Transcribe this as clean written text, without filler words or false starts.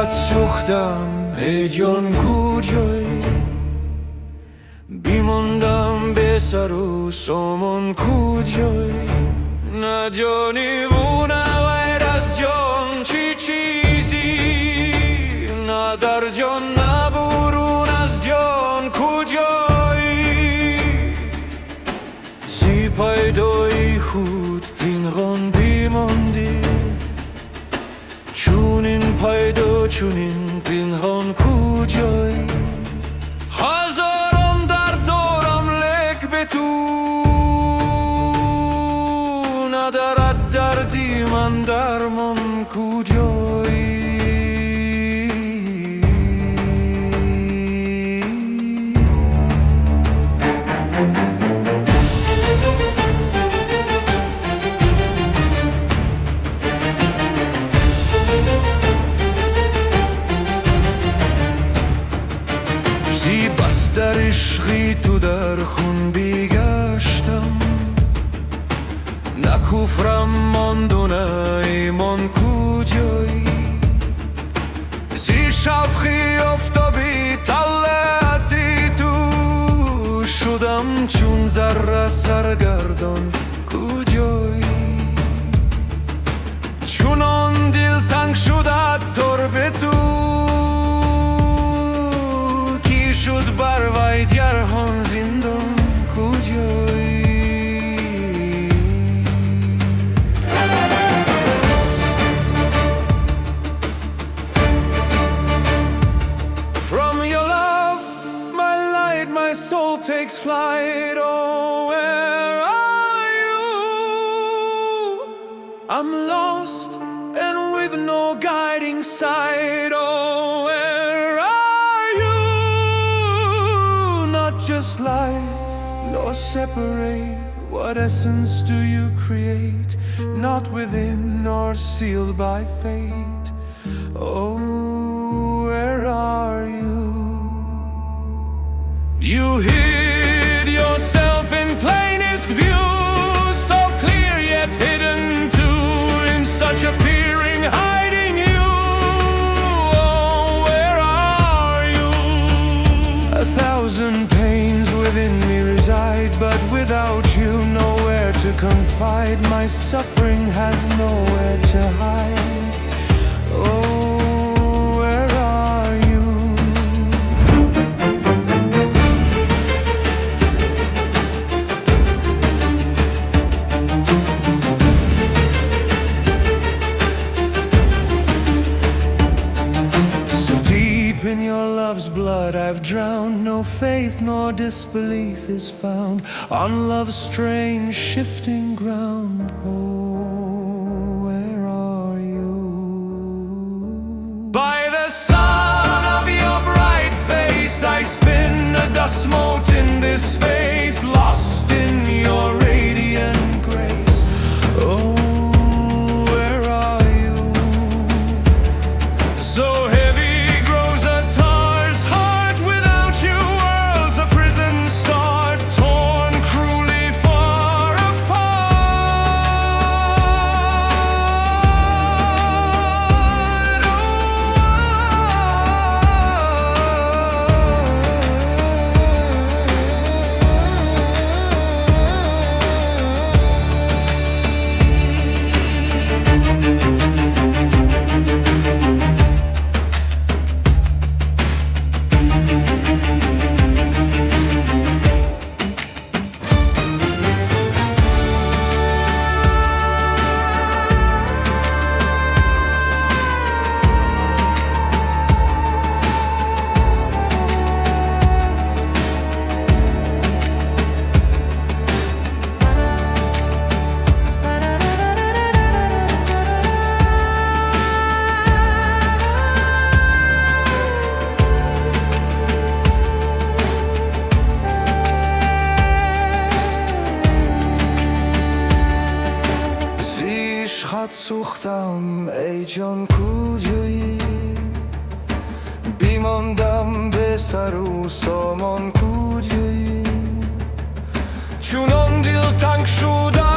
eshqat sokhtam ای جان کجایی بیماندم به سر و سامان کجایی ندانی بونه غیر از جان چی چیزی نه در جان نه برون از جان کجایی زی پیدای خود پنهان بماندی چونین پیدا چونین پنهان کجایی هزاران در دارم لک به تو ندارد دردی من درمان کجایی در اشقی تو در خون بیگشتم نه کفر-ام ماند و نه ایمان کجایی زی شفقی āftāb-e tal'at-e تو شدم چون ذره سرگردان کجایی چونان دل تنگ شد عطار به تو شد بر وی جرهان زندان کجایی From your love, my light, my soul takes flight. Oh, where are you? I'm lost and with no guiding sight. Oh, where are you? Just life, nor separate. What essence do you create? Not within nor sealed by fate. Oh, where are you? You hid yourself in plainest view, so clear yet hidden too, in such appearing hiding you. Oh, where are you? A thousand within me reside, but without you nowhere to confide. My suffering has nowhere to hide. Oh, where are you? So deep in your love's blood I've drowned. No faith nor disbelief is found on love's strange shifting ground. Oh, where are you? By the sun of your bright face I spin a dust mote in this space, lost in your radiant grace. Oh, where are you? So heavy grows Attar's heart without you. World's a prison start, torn cruelly far apart. sokhtam ای جان کجایی بیماندم به سر و سامان کجایی چونان دل تنگ شده